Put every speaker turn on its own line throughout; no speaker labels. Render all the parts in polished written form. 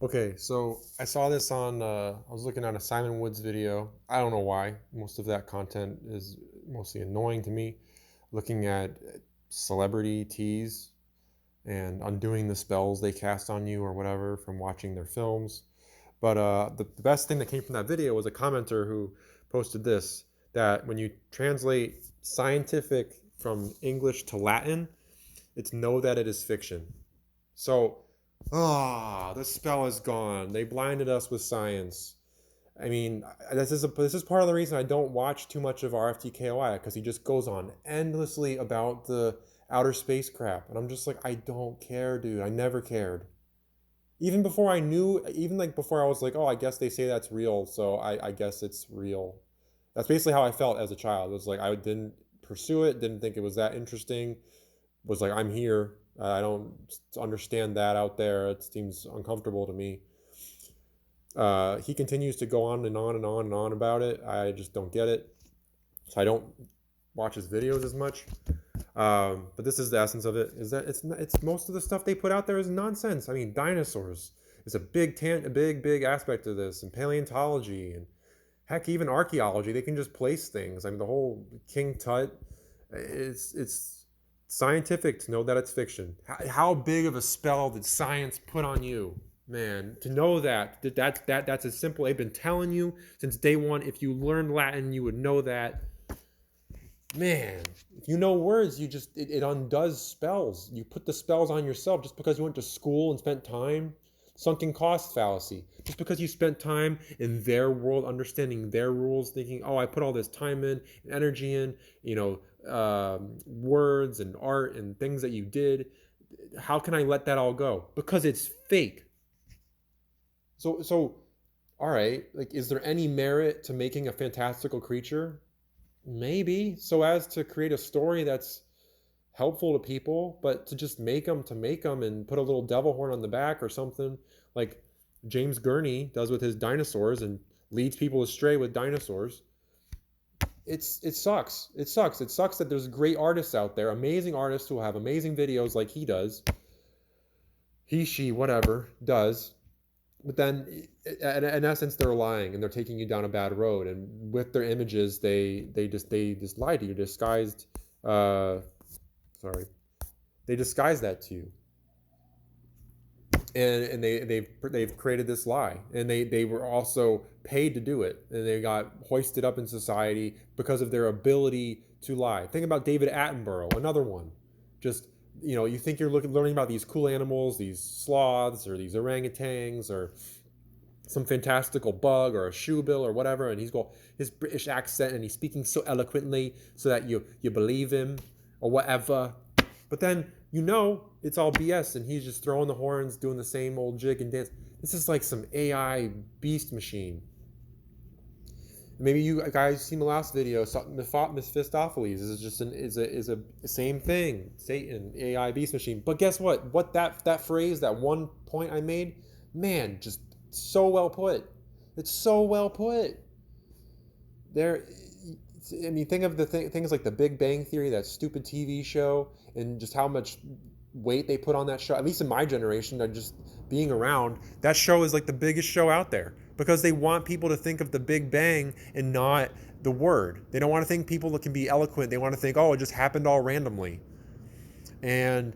Okay, so I saw this on, I was looking at a Simon Woods video. I don't know why. Most of that content is mostly annoying to me. Looking at celebrity teas and undoing the spells they cast on you or whatever from watching their films. But the best thing that came from that video was a commenter who posted this, that when you translate scientific from English to Latin, it's know that it is fiction. So, the spell is gone. They blinded us with science. I mean, this is part of the reason I don't watch too much of RFTKOI, because he just goes on endlessly about the outer space crap, and I'm just like, I don't care, dude. I never cared. Even before I knew, even like before I was like, oh, I guess they say that's real, so I guess it's real. That's basically how I felt as a child. It was like I didn't pursue it, didn't think it was that interesting, was like, I'm here. I don't understand that out there. It seems uncomfortable to me. He continues to go on and on and on and on about it. I just don't get it. So I don't watch his videos as much. But this is the essence of it: is that it's most of the stuff they put out there is nonsense. I mean, dinosaurs is a big aspect of this, and paleontology, and heck, even archaeology. They can just place things. I mean, the whole King Tut. It's scientific to know that it's fiction. How big of a spell did science put on you, man? To know that's as simple. They've been telling you since day one. If you learned Latin, you would know that. Man, if you know words, it undoes spells. You put the spells on yourself just because you went to school and spent time. Sunken cost fallacy. Just because you spent time in their world, understanding their rules, thinking, oh, I put all this time in, energy in, words and art and things that you did. How can I let that all go? Because it's fake. So, all right. Like, is there any merit to making a fantastical creature? Maybe, so as to create a story that's helpful to people, but to just make them and put a little devil horn on the back or something like James Gurney does with his dinosaurs and leads people astray with dinosaurs. It sucks. It sucks. It sucks that there's great artists out there, amazing artists who have amazing videos like he does, he, she, whatever does, but then in essence they're lying and they're taking you down a bad road, and with their images they just lie to you, disguised, uh sorry, they disguise that to you, and they've created this lie, and they were also paid to do it, and they got hoisted up in society because of their ability to lie. Think about David Attenborough, another one. Just, you think you're learning about these cool animals, these sloths or these orangutans or some fantastical bug or a shoebill or whatever, and he's got his British accent and he's speaking so eloquently so that you believe him or whatever. But then it's all BS and he's just throwing the horns, doing the same old jig and dance. This is like some AI beast machine. Maybe you guys seen the last video. Mephistopheles is just is a same thing. Satan, AI beast machine. But guess what? What that phrase, that one point I made, man, just so well put. It's so well put. There, I mean, think of things like the Big Bang Theory, that stupid TV show, and just how much weight they put on that show. At least in my generation, just being around, that show is like the biggest show out there because they want people to think of the Big Bang and not the word. They don't want to think people that can be eloquent. They want to think, oh, it just happened all randomly. And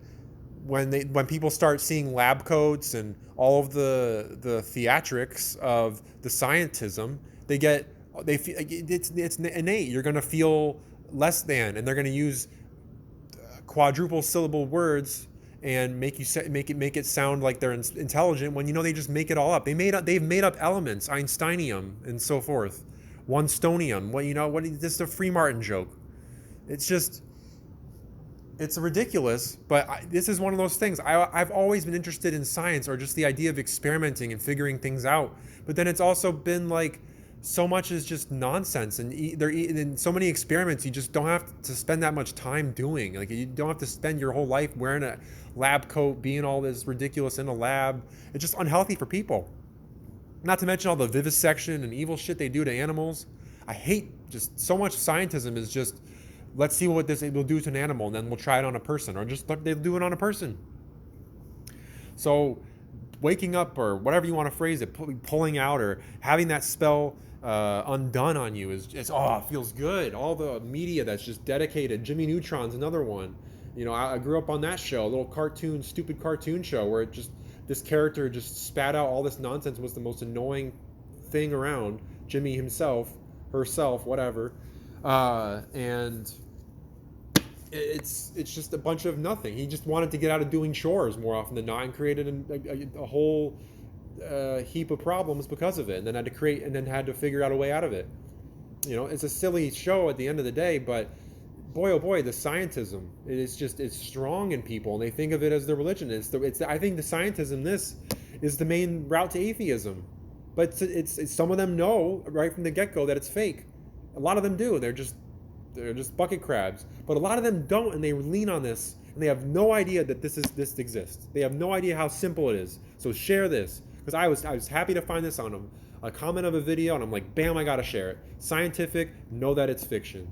when people start seeing lab coats and all of the theatrics of the scientism, they feel it's innate. You're going to feel less than, and they're going to use quadruple syllable words and make it sound like they're intelligent when they just make it all up. They've made up elements, Einsteinium and so forth, one stonium. This is a Free Martin joke. It's just, it's ridiculous, but this is one of those things. I've always been interested in science, or just the idea of experimenting and figuring things out. But then it's also been like, so much is just nonsense, and they're in so many experiments you just don't have to spend that much time doing. Like, you don't have to spend your whole life wearing a lab coat, being all this ridiculous in a lab. It's just unhealthy for people. Not to mention all the vivisection and evil shit they do to animals. I hate just so much scientism is just, let's see what this will do to an animal, and then we'll try it on a person, or just they'll do it on a person. So waking up, or whatever you want to phrase it, pulling out or having that spell undone on you is just, oh, it feels good. All the media that's just dedicated. Jimmy Neutron's another one. You know, I grew up on that show, a little cartoon, stupid cartoon show where it just, this character just spat out all this nonsense, was the most annoying thing around. Jimmy himself, herself, whatever, and it's just a bunch of nothing. He just wanted to get out of doing chores more often than not, and created a whole heap of problems because of it, and then had to figure out a way out of it. You know, it's a silly show at the end of the day, but boy, oh boy, the scientism, it's strong in people, and they think of it as their religion. I think the scientism, this is the main route to atheism. But it's some of them know right from the get-go that it's fake. A lot of them do. They're just bucket crabs. But a lot of them don't, and they lean on this, and they have no idea that this exists. They have no idea how simple it is. So share this, because I was happy to find this on a comment of a video, and I'm like, bam, I gotta share it. Scientific, know that it's fiction.